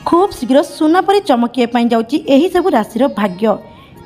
खूब शीघ्र सुना परी चमकिया जाउची एही सब राशि भाग्य।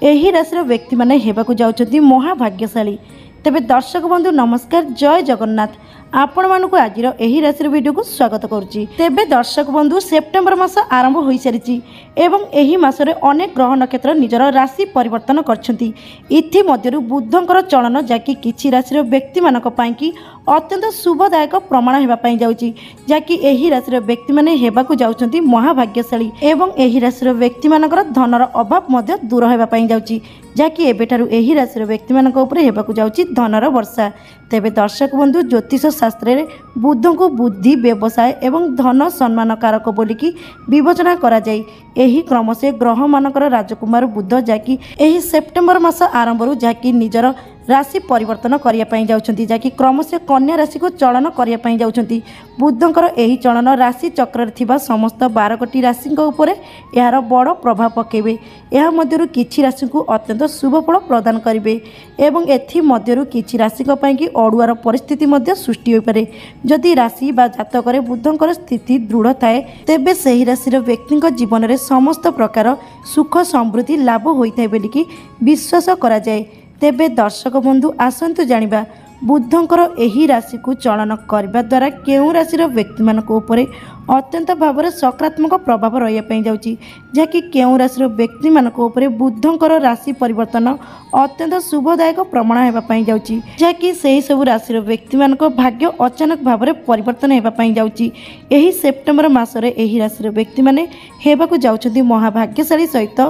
एही राशि व्यक्ति माने हेबाकु जाउछंती महाभाग्यशाली। तेबे दर्शक बंधु नमस्कार, जय जगन्नाथ। आपण मानकु आजिर एही राशि वीडियो को स्वागत करुच्ची। तेबे दर्शक बंधु सेप्टेम्बर मास आरंभ हो सारी एवं एही मासरे अनेक ग्रह नक्षत्र निजर राशि परिवर्तन करछंती। इथि मध्यरु बुद्धंकर चलन जाकि किछि राशि व्यक्ति मानक पाइकी अत्यंत शुभदायक प्रमाण हेबा पई जाउची, जाकि एही राशि व्यक्ति माने हेबाकु जाउछंती महाभाग्यशाली एवं एही राशि व्यक्ति मानकर धनर अभाव मध्य दूर हेबा पई जाउची, जाकि एबेठारु एही राशि व्यक्ति मानक उपरे हेबाकु जाउची धनर वर्षा। तेबे दर्शक बंधु ज्योतिष शास्त्र रे बुध को बुद्धि, व्यवसाय एवं धन सम्मान कारक बोलिकी विवेचना करा जाय। एही क्रम से ग्रह मानकर राजकुमार बुध जाकि एही सेप्टेम्बर मास आरंभरु जाकि निजर राशि परिवर्तन करिया पई जाउछंती, जाकि क्रम से कन्या राशि को चलन करिया पई जाउछंती। बुधंकर एही चलन राशि चक्र थिबा समस्त 12 राशि उपरे यार बड़ प्रभाव पकेबे। यह मध्यरु किछि राशि को अत्यंत शुभ फल प्रदान करिवे एवं एथि मध्यरु किछि राशि को पई कि अडुआर परिस्थिति मध्य सृष्टि होई पारे। जदि राशि बा जातक बुधंकर स्थिति दृढ़ थाए तेबे सही राशि व्यक्ति जीवन में समस्त प्रकार सुख समृद्धि लाभ होता है बोलिकी विश्वास करा जाए। तेबे दर्शक बंधु आसंतु जानिबा बुधंकर एही राशि को चलन करने द्वारा केउं राशि व्यक्ति मानक उपरे अत्यंत भाव में सकारात्मक प्रभाव रही जाउची, जहाँकि केउं राशि व्यक्ति मानक उपरे बुधंकर राशि परिवर्तन अत्यंत शुभदायक प्रमाण हेबा जाउची, जहाँकि सही सब राशि व्यक्ति मानक भाग्य अचानक भाव में परिवर्तन हेबा जाउची। एही सेप्टेम्बर मासरे एही राशि व्यक्ति माने हेबाकु जाउछंती महाभाग्यशाली सहित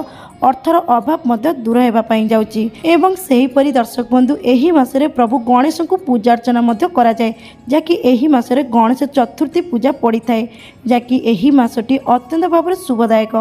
अर्थर अभाव मध्य दूर हेबा जाउची। एवं सही परी दर्शक बंधु एही मासरे प्रभु गणेश को पूजा अर्चना मध्य करा जाए, जाकि एही मासरे गणेश चतुर्थी पूजा पड़ी थाए, जाकि एही मासटी अत्यंत भाव में शुभदायक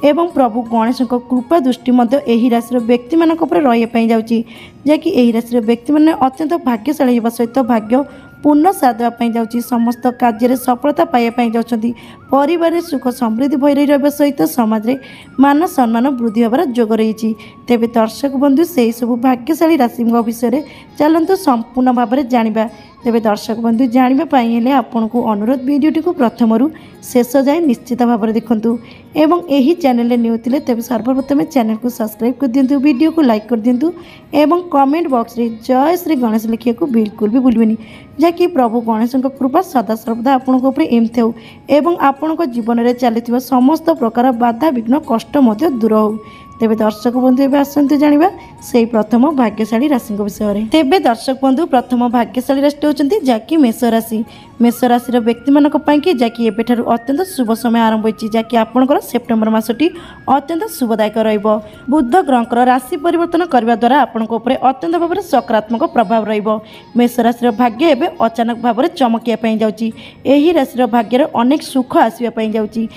एवं प्रभु गणेश कृपा दृष्टि मध्य एही राशि व्यक्ति मानक उपरे रही जाउची, जाकि एही राशि व्यक्ति माने अत्यंत भाग्यशाली हेबा सहित भाग्य पूर्ण साथ देवाई जाउची। समस्त कार्य सफलता पाइबा जाउछंती। परिवार सुख समृद्धि भई रहिबा सहित समाज रे मान सम्मान वृद्धि होबार जोग रही। तेबे दर्शक बंधु से सब भाग्यशाली राशि विषय चलतु संपूर्ण भाव में जानिबा। तेबे दर्शक बंधु जानिबा पई हेले आपनकु अनुरोध वीडियोटी को प्रथमरु शेष जाए निश्चित भाव में देखंतु एवं एही चैनल न्यू थिले तेबे सर्वप्रथम चैनल को सब्सक्राइब कर दिंतु, वीडियो को लाइक कर दिंतु एवं कमेंट बॉक्स रे जय श्री गणेश लिखिया को बिल्कुल भी भूलबेनी, जाकि प्रभु गणेश कृपा सदा सर्वदा आपनक उपरे एमथि हो एवं आपनक जीवन में चलुवा समस्त प्रकार बाधा विघ्न कष्ट मध्य दूर हो। तेबे दर्शक बंधु एबे आसंतु जानिबा सेही प्रथम भाग्यशाली राशि विषय में। तेबे दर्शक बंधु प्रथम भाग्यशाली राशि होचंती जाकि मेष राशि। मेष राशि व्यक्ति मानक पई कि जाकि एबेठारु अत्यंत शुभ समय आरंभ होइछि, जाकि आपनकर सेप्टेम्बर मासटी अत्यंत शुभदायक रहिबो। बुध ग्रहकर राशि परिवर्तन करबा द्वारा आपनक उपरे अत्यंत भाव में सकारात्मक प्रभाव रहिबो। मेष राशि भाग्य एबे अचानक भाव में चमकिया पई जाउछि। एही राशि भाग्य अनेक सुख आसिबा पई जाउछि।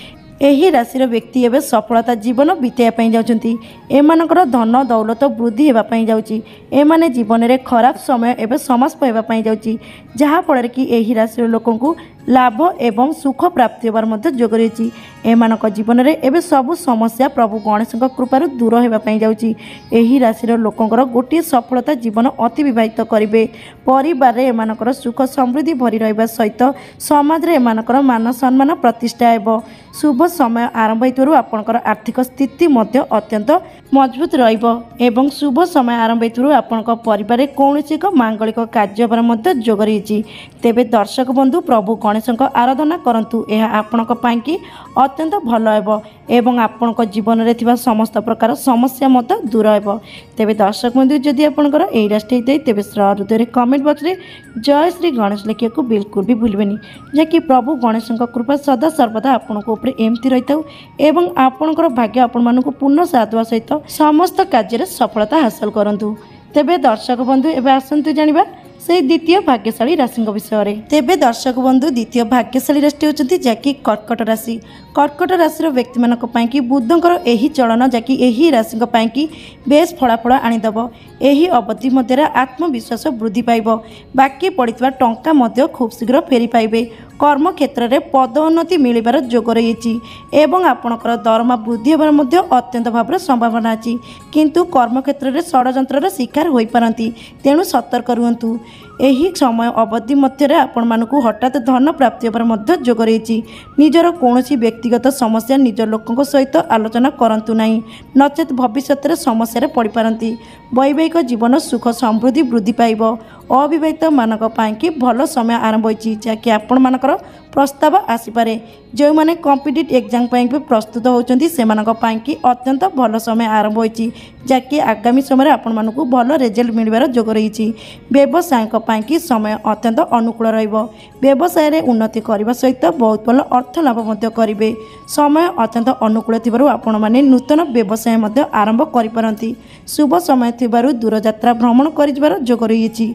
एही राशि व्यक्ति एवं सफलता जीवन बिताइबा जाउछंती। एमानकर धन दौलत वृद्धि हेबापई जाउची। एमाने जीवन में खराब समय एवं समाप्त हेबापई जाउची, जहाँ फल कि एही राशि लोकों को लाभ एवं सुख प्राप्ति होबार मध्य जोग रही। एमानक जीवन में एवं सबु समस्या प्रभु गणेश कृपार दूर हेबापई जाउची। एही राशि लोकंकर गोटे सफलता जीवन अतिबाहित करेंगे। परिवार में एमानकर सुख समृद्धि भरी रहिबा सहित समाज में एमानकर मान सम्मान प्रतिष्ठा हेबो। शुभ समय आरंभ होइतरु आपनकर आर्थिक स्थिति मध्य अत्यंत मजबूत रहिबो एवं शुभ समय आरंभ होइतरु आपनक परिवार में कौनसी एक मांगलिक कार्य मध्य जोग रही। तेबे दर्शक बंधु प्रभु गणेश आराधना करंतु, यह आपनक पाई कि अत्यंत भल हेबो एवं आपनक जीवन में थिबा समस्त प्रकार समस्या मध्य दूर हेबो। तेबे दर्शक बंधु जदि आपनकर एही राशि होइतै तेबे हृदय कमेंट बॉक्स रे जय श्री गणेश लिखिया को बिल्कुल भी भूलबेनी, जाकि प्रभु गणेश कृपा सदा सर्वदा आपनक उपरे एमती रहिताउ एवं आपनकर भाग्य आपण मानकु पूर्ण साथ देवा सहित समस्त कार्य सफलता हासिल करंतु। तेबे दर्शक बंधु एबे आसंतु जानिबा से द्वितीय भाग्यशाली राशि विषय में। तेबे दर्शक बंधु द्वितीय भाग्यशाली राशि होचंती जाकि कर्कट राशि। कर्कट राशि व्यक्ति मानक पई कि बुधंकर एही चलन जाकि एही राशि पई कि बेस फलाफल आनीदेव। एही अवधि मध्य आत्मविश्वास वृद्धि पाइब। बाकी पड़िଥିବା टंका मध्य खूब शीघ्र फेरी पाइबे। कर्म क्षेत्र में पदोन्नति मिलबार जोग रही एवं आपणकर दरमा वृद्धि होबार मध्य अत्यंत भाव संभावना अछि, किंतु कर्म क्षेत्र में षड्यंत्र शिकार हो पारती, तेणु सतर्क रुहतु। ଏହି ସମୟ ଅବଧି ମଧ୍ୟରେ ଆପଣମାନଙ୍କୁ ହଠାତ୍ ଧନ ପ୍ରାପ୍ତି ହେବାର ମଧ୍ୟ ଯୋଗ ରହିଛି। ନିଜର କୌଣସି ବ୍ୟକ୍ତିଗତ ସମସ୍ୟା ନିଜ ଲୋକଙ୍କ ସହିତ ଆଲୋଚନା କରନ୍ତୁ ନାହିଁ, ନଚେତ୍ ଭବିଷ୍ୟତରେ ସମସ୍ୟାରେ ପଡ଼ିପାରନ୍ତି। ବୈବାହିକ ଜୀବନ ସୁଖ ସମୃଦ୍ଧି ବୃଦ୍ଧି ପାଇବ। ଅବିବାହିତମାନଙ୍କ ପାଇଁକି ଭଲ ସମୟ ଆରମ୍ଭ ହୋଇଛି, ଯାହାକି ଆପଣମାନଙ୍କର ପ୍ରସ୍ତାବ ଆସିପାରେ। ଯେଉଁମାନେ କମ୍ପିଟିଟିଭ୍ ଏକ୍ଜାମ୍ ପାଇଁ ବି ପ୍ରସ୍ତୁତ ହେଉଛନ୍ତି ସେମାନଙ୍କ ପାଇଁକି ଅତ୍ୟନ୍ତ ଭଲ ସମୟ ଆରମ୍ଭ ହୋଇଛି, ଯାହାକି ଆଗାମୀ ସମୟରେ ଆପଣମାନଙ୍କୁ ଭଲ ରେଜଲ୍ଟ ମିଳିବାର ଯୋଗ ରହିଛି। ବ୍ୟବସାୟୀଙ୍କ ପାଇଁକି ସମୟ ଅତ୍ୟନ୍ତ ଅନୁକୂଳ ରହିବ। ବ୍ୟବସାୟରେ ଉନ୍ନତି କରିବା ସହିତ ବହୁତ ଭଲ ଅର୍ଥ ଲାଭ ମଧ୍ୟ କରିବେ। ସମୟ ଅତ୍ୟନ୍ତ ଅନୁକୂଳ ଥିବାରୁ ଆପଣମାନେ ନୂତନ ବ୍ୟବସାୟ ମଧ୍ୟ ଆରମ୍ଭ କରିପାରନ୍ତି। ଶୁଭ ସମୟ ଥିବାରୁ ଦୂରଯାତ୍ରା ଭ୍ରମଣ କରିଯିବାର ଯୋଗ ରହିଛି।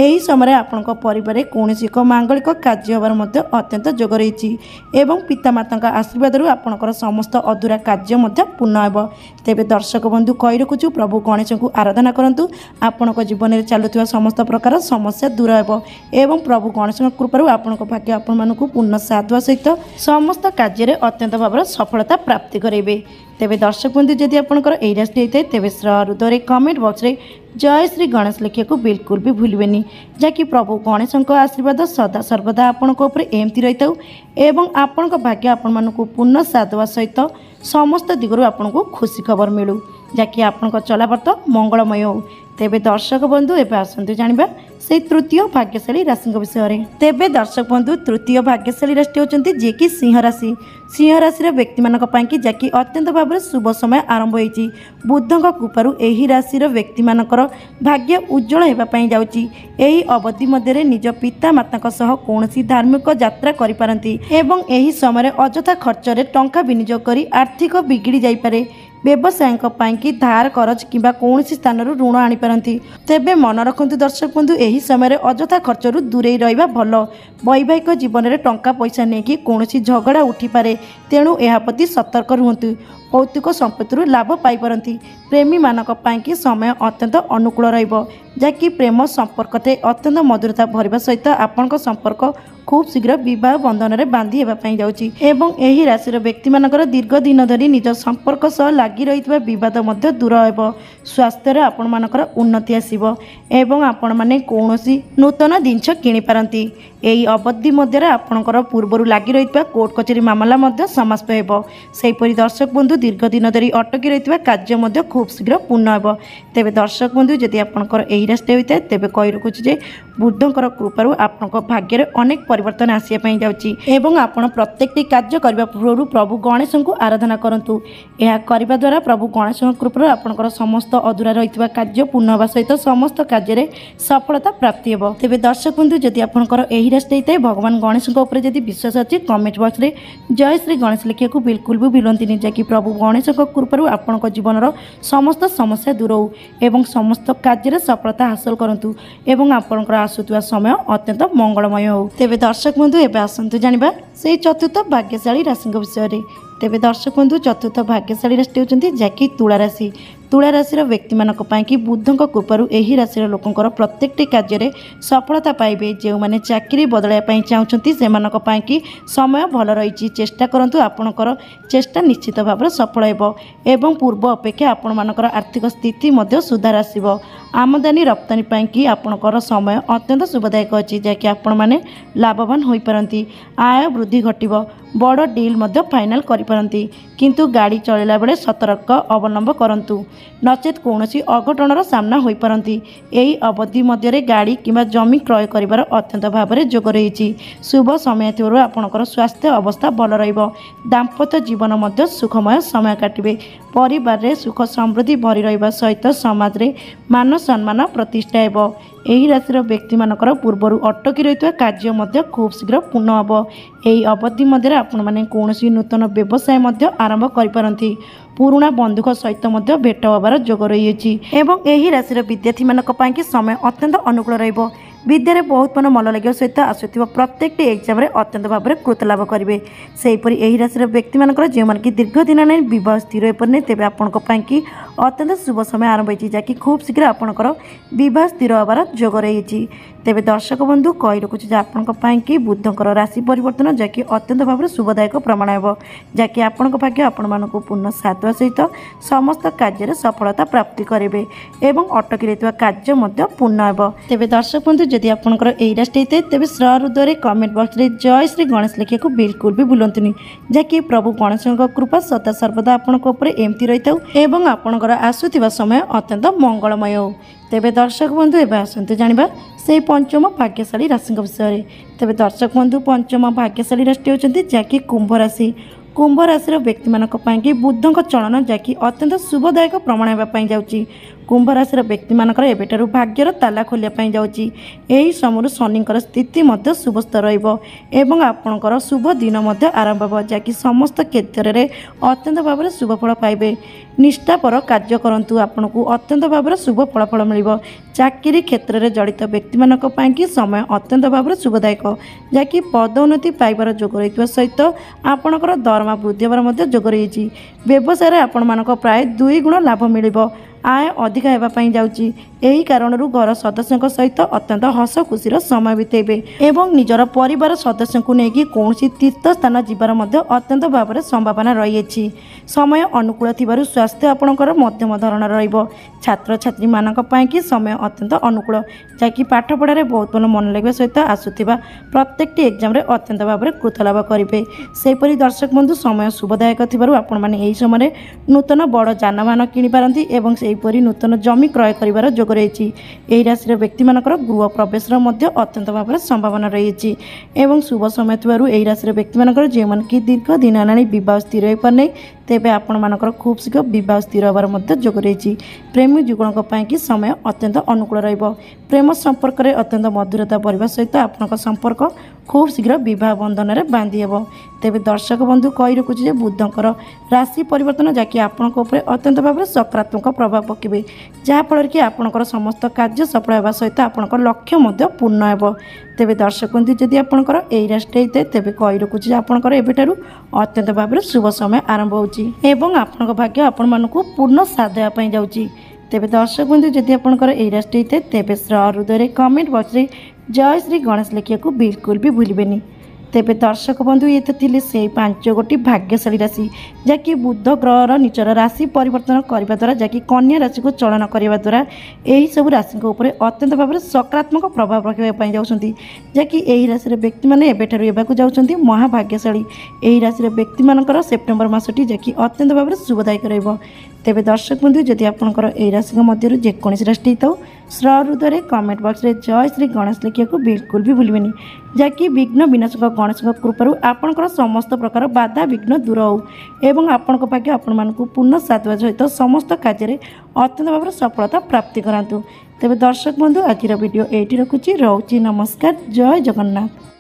ଏହି ସମୟରେ ଆପଣଙ୍କ ପରିବାରରେ କୌଣସି ଏକ ମାଙ୍ଗଳିକ କାର୍ଯ୍ୟ ହେବାର ମଧ୍ୟ ଅତ୍ୟନ୍ତ ଯୋଗ ରହିଛି ଏବଂ ପିତାମାତାଙ୍କ ଆଶୀର୍ବାଦରୁ ଆପଣଙ୍କର ସମସ୍ତ ଅଧୁରା କାର୍ଯ୍ୟ ମଧ୍ୟ ପୂର୍ଣ୍ଣ ହେବ। ତେବେ ଦର୍ଶକ ବନ୍ଧୁ କହି ରଖୁଛୁ, ପ୍ରଭୁ ଗଣେଶଙ୍କୁ ଆରାଧନା କରନ୍ତୁ। ଆପଣଙ୍କ ଜୀବନରେ ଚାଲୁଥିବା ସମସ୍ତ ପ୍ରକାର ସମସ୍ୟା ଦୂର ହେବ ଏବଂ ପ୍ରଭୁ ଗଣେଶଙ୍କ କୃପାରୁ ଆପଣଙ୍କ ଭାଗ୍ୟ ଆପଣମାନଙ୍କୁ ପୂର୍ଣ୍ଣ ସାଥ ଦେବା ସହିତ ସମସ୍ତ କାର୍ଯ୍ୟରେ ଅତ୍ୟନ୍ତ ଭାବରେ ସଫଳତା ପ୍ରାପ୍ତି କରାଇବେ। ତେବେ ଦର୍ଶକ ବନ୍ଧୁ ଯଦି ଆପଣଙ୍କର ଏହି ରାଶି ହେଇଥାଏ ତେବେ ହୃଦୟରେ କମେଣ୍ଟ ବକ୍ସରେ ଜୟ ଶ୍ରୀ ଗଣେଶ ଲେଖିବାକୁ ବିଲକୁଲ ବି ଭୁଲିବେନି, ଯାହାକି ପ୍ରଭୁ ଗଣେଶଙ୍କ ଆଶୀର୍ବାଦ ସଦା ସର୍ବଦା ଆପଣଙ୍କ ଉପରେ ଏମିତି ରହିଥାଉ ଏବଂ ଆପଣଙ୍କ ଭାଗ୍ୟ ଆପଣମାନଙ୍କୁ ପୂର୍ଣ୍ଣ ସାଥ ଦେବା ସହିତ ସମସ୍ତ ଦିଗରୁ ଆପଣଙ୍କୁ ଖୁସି ଖବର ମିଳୁ, ଯାହାକି ଆପଣଙ୍କ ଚଲାପଥ ମଙ୍ଗଳମୟ ହେଉ। ତେବେ ଦର୍ଶକ ବନ୍ଧୁ ଏବେ ଆସନ୍ତୁ ଜାଣିବା সেই তৃতীয় ভাগ্যশালী রাশিଙ୍କ ବିଷୟରେ। ତେବେ ଦର୍ଶକ ବନ୍ଧୁ ତୃତୀୟ ଭାଗ୍ୟଶାଳୀ ରାଶିଟି ହେଉଛନ୍ତି ଯିଏକି ସିଂହ ରାଶି। ସିଂହ ରାଶିର ବ୍ୟକ୍ତିମାନଙ୍କ ପାଇଁକି ଯାହାକି ଅତ୍ୟନ୍ତ ଭାବରେ ଶୁଭ ସମୟ ଆରମ୍ଭ ହୋଇଛି। ବୁଧଙ୍କ କୃପାରୁ ଏହି ରାଶିର ବ୍ୟକ୍ତିମାନଙ୍କର ଭାଗ୍ୟ ଉଜ୍ଜଳ ହେବା ପାଇଁ ଯାଉଛି। ଏହି ଅବଧି ମଧ୍ୟରେ ନିଜ ପିତାମାତାଙ୍କ ସହ କୌଣସି ଧାର୍ମିକ ଯାତ୍ରା କରିପାରନ୍ତି ଏବଂ ଏହି ସମୟରେ ଅଯଥା ଖର୍ଚ୍ଚରେ ଟଙ୍କା ବିନିଯୋଗ କରି ଆର୍ଥିକ ବିଗିଡ଼ି ଯାଇପାରେ। ବ୍ୟବସାୟୀଙ୍କ ପାଇଁକି ଧାର କରଜ କିମ୍ବା କୌଣସି ସ୍ଥାନରୁ ଋଣ ଆଣିପାରନ୍ତି। ତେବେ ମନେ ରଖନ୍ତୁ ଦର୍ଶକ ବନ୍ଧୁ, ଏହି ସମୟରେ ଅଯଥା ଖର୍ଚ୍ଚରୁ ଦୂରେଇ ରହିବା ଭଲ। ବୈବାହିକ ଜୀବନରେ ଟଙ୍କା ପଇସା ନେଇକି କୌଣସି ଝଗଡ଼ା ଉଠିପାରେ, ତେଣୁ ଏହା ପ୍ରତି ସତର୍କ ରୁହନ୍ତୁ। ଭୌତିକ ସମ୍ପତ୍ତିରୁ ଲାଭ ପାଇପାରନ୍ତି। ପ୍ରେମୀମାନଙ୍କ ପାଇଁକି ସମୟ ଅତ୍ୟନ୍ତ ଅନୁକୂଳ ରହିବ, ଯାହାକି ପ୍ରେମ ସମ୍ପର୍କରେ ଅତ୍ୟନ୍ତ ମଧୁରତା ଭରିବା ସହିତ ଆପଣଙ୍କ ସମ୍ପର୍କ ଖୁବ୍ ଶୀଘ୍ର ବିବାହ ବନ୍ଧନରେ ବାନ୍ଧି ହେବା ପାଇଁ ଯାଉଛି ଏବଂ ଏହି ରାଶିର ବ୍ୟକ୍ତିମାନଙ୍କର ଦୀର୍ଘ ଦିନ ଧରି ନିଜ ସମ୍ପର୍କ ସହ ଲାଗି ରହିଥିବା ବିବାଦ ମଧ୍ୟ ଦୂର ହେବ। ସ୍ୱାସ୍ଥ୍ୟରେ ଆପଣମାନଙ୍କର ଉନ୍ନତି ଆସିବ ଏବଂ ଆପଣମାନେ କୌଣସି ନୂତନ ଜିନିଷ କିଣିପାରନ୍ତି। ଏହି ଅବଧି ମଧ୍ୟରେ ଆପଣଙ୍କର ପୂର୍ବରୁ ଲାଗି ରହିଥିବା କୋର୍ଟ କଚେରୀ ମାମଲା ମଧ୍ୟ ସମାପ୍ତ ହେବ। ସେହିପରି ଦର୍ଶକ ବନ୍ଧୁ ଦୀର୍ଘ ଦିନ ଧରି ଅଟକି ରହିଥିବା କାର୍ଯ୍ୟ ମଧ୍ୟ ଖୁବ୍ ଶୀଘ୍ର ପୂର୍ଣ୍ଣ ହେବ। ତେବେ ଦର୍ଶକ ବନ୍ଧୁ ଯଦି ଆପଣଙ୍କର ଏହି ରାଶିଟି ହୋଇଥାଏ ତେବେ କହି ରଖୁଛୁ ଯେ ବୁଧଙ୍କର କୃପାରୁ ଆପଣଙ୍କ ଭାଗ୍ୟରେ ଅନେକ ପରିବର୍ତ୍ତନ ଆସିବା ପାଇଁ ଯାଉଛି ଏବଂ ଆପଣ ପ୍ରତ୍ୟେକଟି କାର୍ଯ୍ୟ କରିବା ପୂର୍ବରୁ ପ୍ରଭୁ ଗଣେଶଙ୍କୁ ଆରାଧନା କରନ୍ତୁ। ଏହା କରିବା ଦ୍ୱାରା ପ୍ରଭୁ ଗଣେଶଙ୍କ କୃପାରୁ ଆପଣଙ୍କର ସମସ୍ତ ଅଧୁରା ରହିଥିବା କାର୍ଯ୍ୟ ପୂର୍ଣ୍ଣ ହେବା ସହିତ ସମସ୍ତ କାର୍ଯ୍ୟରେ ସଫଳତା ପ୍ରାପ୍ତି ହେବ। ତେବେ ଦର୍ଶକ ବନ୍ଧୁ ଯଦି ଆପଣଙ୍କର ଏହି ରାଶିଟି ହୋଇଥାଏ, ଭଗବାନ ଗଣେଶଙ୍କ ଉପରେ ଯଦି ବିଶ୍ୱାସ ଅଛି କମେଣ୍ଟ ବକ୍ସରେ ଜୟ ଶ୍ରୀ ଗଣେଶ ଲେଖିବାକୁ ବିଲକୁଲ ବି ଭୁଲନ୍ତୁନି, ଯାହାକି ପ୍ରଭୁ ଗଣେଶଙ୍କ କୃପାରୁ ଆପଣଙ୍କ ଜୀବନର ସମସ୍ତ ସମସ୍ୟା ଦୂର ହେଉ ଏବଂ ସମସ୍ତ କାର୍ଯ୍ୟରେ ସଫଳତା ହାସଲ କରନ୍ତୁ ଏବଂ ଆପଣଙ୍କର ଆସୁଥିବା ସମୟ ଅତ୍ୟନ୍ତ ମଙ୍ଗଳମୟ ହେଉ। ତେବେ ଦର୍ଶକ ବନ୍ଧୁ ଏବେ ଆସନ୍ତୁ ଜାଣିବା ସେହି ଚତୁର୍ଥ ଭାଗ୍ୟଶାଳୀ ରାଶିଙ୍କ ବିଷୟରେ। ତେବେ ଦର୍ଶକ ବନ୍ଧୁ ଚତୁର୍ଥ ଭାଗ୍ୟଶାଳୀ ରାଶିଟି ହେଉଛନ୍ତି ଯାହାକି ତୁଳା ରାଶି। ତୁଳା ରାଶିର ବ୍ୟକ୍ତିମାନଙ୍କ ପାଇଁକି ବୁଧଙ୍କ କୃପାରୁ ଏହି ରାଶିର ଲୋକଙ୍କର ପ୍ରତ୍ୟେକଟି କାର୍ଯ୍ୟରେ ସଫଳତା ପାଇବେ। ଯେଉଁମାନେ ଚାକିରି ବଦଳାଇବା ପାଇଁ ଚାହୁଁଛନ୍ତି ସେମାନଙ୍କ ପାଇଁକି ସମୟ ଭଲ ରହିଛି। ଚେଷ୍ଟା କରନ୍ତୁ, ଆପଣଙ୍କର ଚେଷ୍ଟା ନିଶ୍ଚିତ ଭାବରେ ସଫଳ ହେବ ଏବଂ ପୂର୍ବ ଅପେକ୍ଷା ଆପଣମାନଙ୍କର ଆର୍ଥିକ ସ୍ଥିତି ମଧ୍ୟ ସୁଧାର ଆସିବ। ଆମଦାନୀ ରପ୍ତାନି ପାଇଁକି ଆପଣଙ୍କର ସମୟ ଅତ୍ୟନ୍ତ ଶୁଭଦାୟକ ଅଛି, ଯାହାକି ଆପଣମାନେ ଲାଭବାନ ହୋଇପାରନ୍ତି। ଆୟ ବୃଦ୍ଧି ଘଟିବ। ବଡ଼ ଡିଲ୍ ମଧ୍ୟ ଫାଇନାଲ କରିପାରନ୍ତି, କିନ୍ତୁ ଗାଡ଼ି ଚଳାଇଲା ବେଳେ ସତର୍କ ଅବଲମ୍ବନ କରନ୍ତୁ, ନଚେତ୍ କୌଣସି ଅଘଟଣର ସାମ୍ନା ହୋଇପାରନ୍ତି। ଏହି ଅବଧି ମଧ୍ୟରେ ଗାଡ଼ି କିମ୍ବା ଜମି କ୍ରୟ କରିବାର ଅତ୍ୟନ୍ତ ଭାବରେ ଯୋଗ ରହିଛି। ଶୁଭ ସମୟ ଥିବାରୁ ଆପଣଙ୍କର ସ୍ୱାସ୍ଥ୍ୟ ଅବସ୍ଥା ଭଲ ରହିବ। ଦାମ୍ପତ୍ୟ ଜୀବନ ମଧ୍ୟ ସୁଖମୟ ସମୟ କାଟିବେ। ପରିବାରରେ ସୁଖ ସମୃଦ୍ଧି ଭରି ରହିବା ସହିତ ସମାଜରେ ମାନ ସମ୍ମାନ ପ୍ରତିଷ୍ଠା ହେବ। ଏହି ରାଶିର ବ୍ୟକ୍ତିମାନଙ୍କର ପୂର୍ବରୁ ଅଟକି ରହିଥିବା କାର୍ଯ୍ୟ ମଧ୍ୟ ଖୁବ୍ ଶୀଘ୍ର ପୂର୍ଣ୍ଣ ହେବ। ଏହି ଅବଧି ମଧ୍ୟରେ ଆପଣମାନେ କୌଣସି ନୂତନ ବ୍ୟବସାୟ ମଧ୍ୟ ଆରମ୍ଭ କରିପାରନ୍ତି। ପୁରୁଣା ବନ୍ଧୁଙ୍କ ସହିତ ମଧ୍ୟ ଭେଟ ହେବାର ଯୋଗ ରହିଅଛି ଏବଂ ଏହି ରାଶିର ବିଦ୍ୟାର୍ଥୀମାନଙ୍କ ପାଇଁକି ସମୟ ଅତ୍ୟନ୍ତ ଅନୁକୂଳ ରହିବ। ବିଦ୍ୟାରେ ବହୁତ ମନ ଲାଗିବା ସହିତ ଆସୁଥିବା ପ୍ରତ୍ୟେକଟି ଏକ୍ଜାମରେ ଅତ୍ୟନ୍ତ ଭାବରେ କୃତ ଲାଭ କରିବେ। ସେହିପରି ଏହି ରାଶିର ବ୍ୟକ୍ତିମାନଙ୍କର ଯେଉଁମାନେ କି ଦୀର୍ଘ ଦିନ ନେଇ ବିବାହ ସ୍ଥିର ହୋଇପାରୁନି, ତେବେ ଆପଣଙ୍କ ପାଇଁକି ଅତ୍ୟନ୍ତ ଶୁଭ ସମୟ ଆରମ୍ଭ ହୋଇଛି, ଯାହାକି ଖୁବ୍ ଶୀଘ୍ର ଆପଣଙ୍କର ବିବାହ ସ୍ଥିର ହେବାର ଯୋଗ ରହିଛି। तेबे दर्शक बंधु कही रखुच्छे जे आपंक कि बुधंकर राशि परिवर्तन जहाँकि अत्यंत भाव में शुभदायक प्रमाण हो जहाँकि आपण भाग्य आपण मानक पूर्ण साथ देवा सहित समस्त कार्य सफलता प्राप्ति करेंगे एवं अटकी रही कार्य पूर्ण हो। तेबे दर्शक बंधु जदि आपंकर यही राशि होता है तेज सहृदय कमेंट बॉक्स में जय श्री गणेश लिखा बिल्कुल भी भूलुनि जहाँकि प्रभु गणेश कृपा सदा सर्वदा आपंकर एमती रही था एवं आपंकर आसुवा समय अत्यंत मंगलमय हो। तेबे दर्शक बंधु एवं आसतु जानिबा से पंचम भाग्यशाली राशि विषय में। तेबे दर्शक बंधु पंचम भाग्यशाली राशि होती जहाँकि कुंभ राशि। कुंभ राशि व्यक्ति मानी बुधों चलन जहाँकि अत्यंत शुभदायक प्रमाण होगापी जाऊँगी। कुंभ राशि व्यक्ति मानकर एबेठारु भाग्यर ताला खोलिया जाऊँगी। यही समय शनिकर स्थिति शुभस्थ रही आपणकर शुभ दिन आरंभ हो जहाँकि समस्त क्षेत्र में अत्यंत भाव में शुभफल पाइबे। निष्ठापर कार्य करूँ आपन को अत्यंत भाव में शुभ फलाफल मिल। चाकरी क्षेत्र में जड़ित व्यक्ति मानी समय अत्यंत भाव में शुभदायक जहाँकि पदोन्नति पाइबार जोग रही सहित आपणकर दरमा वृद्धि होवार जोग रही। व्यवसाय आपण मानक प्राय 2 गुण लाभ मिल। आय अधिक होगापी जाऊँगी। यही कारण घर सदस्यों सहित अत्यंत हस खुशीर समय बितेबे एवं निजर परिवार सदस्यों को लेकिन कौन तीर्थ स्थान जीवार अत्यंत भाव में संभावना रही। समय अनुकूल थिबारु स्वास्थ्य आपणकर मध्यम धरण रहिबो। छात्र छात्री मानक कि समय अत्यंत अनुकूल जहाँकि पाठ पढ़ारे बहुत भल मन लगे सहित आसुवा प्रत्येक एग्जाम रे अत्यंत भाव में कृतलाभ करेंगे। सेपरी दर्शक बंधु समय शुभदायक थिबारु आपण माने एही समय नूतन बड़ जानवाहन किनिपारती एवं सेहीपरि नूतन जमी क्रय करिवार जोग रही। यही राशि व्यक्ति मानकर गृह प्रवेश अत्यंत भाव में संभावना रही एवं शुभ समय थिबारु एही राशि व्यक्ति मानकर जे मन कि दीर्घ दिन हेलाणी विवाह स्थिर हो पारने तेबे आपण मानकर खूब शीघ्र विवाह स्थिर होबार जोग रही। प्रेमी जुगणों कि समय अत्यंत अनुकूल रहिबो। प्रेम संपर्क में अत्यंत मधुरता बढ़ा सहित आपण संपर्क खूब शीघ्र विवाह बंधन में बांधि हेबो। तेबे दर्शक बंधु कही रखुच्छे बुधंकर राशि परिवर्तन जहाँकि आपंक अत्यंत भाव में सकारात्मक प्रभाव पकेबे जहाँफल कि आपंकर समस्त कार्य सफल होगा सहित आपंकर लक्ष्य पूर्ण हो। तेबे दर्शक बंधु जदि आपंकर यही राशि होता है तेबे कही रखुच्छे आपंकर एबेठारु अत्यंत भाव में शुभ समय आरंभ होउची एवं आपंक भाग्य आपण मानकु पूर्ण साथ देवाई जाऊँगी। तेबे दर्शक बंधु जदि आपंकर यही राशि होता है तेबे सहृदय कमेंट बॉक्स में जय श्री गणेश लिखा बिल्कुल भी भूलबेनी। तेबे दर्शक बंधु ये थे से 5 गोटी भाग्यशाली राशि जहाँकि बुध ग्रहर निजर राशि परिवर्तन करने द्वारा जहाँकि कन्या राशि को चलन करने द्वारा यही सब राशि अत्यंत भाव में सकारात्मक प्रभाव रखापी जाऊँगी जहाँकि यही राशि व्यक्ति मैंने एवं जाऊँगी महाभाग्यशाली। यही राशि व्यक्ति मानकर सेप्टेम्बर मासटी जहाँकि अत्यंत भाव में शुभदायक रहिबो। तेबे दर्शक बंधु जदि आपंकर यही राशि मध्य जेकोसी राशि हो सहृदय कमेंट बॉक्स में जय श्री गणेश लिखा बिल्कुल भी भूलबेनी जहाँकि विघ्न विनाशक गणेश कृपारू आपंकर समस्त प्रकार बाधा विघ्न दूर हो एवं आपण भाग्य आपण मानक पूर्ण साथ सहित समस्त कार्य अत्यंत भाव में सफलता प्राप्ति करातु। तेबे दर्शक बंधु आज वीडियो एटी रखुची। रोची नमस्कार। जय जगन्नाथ।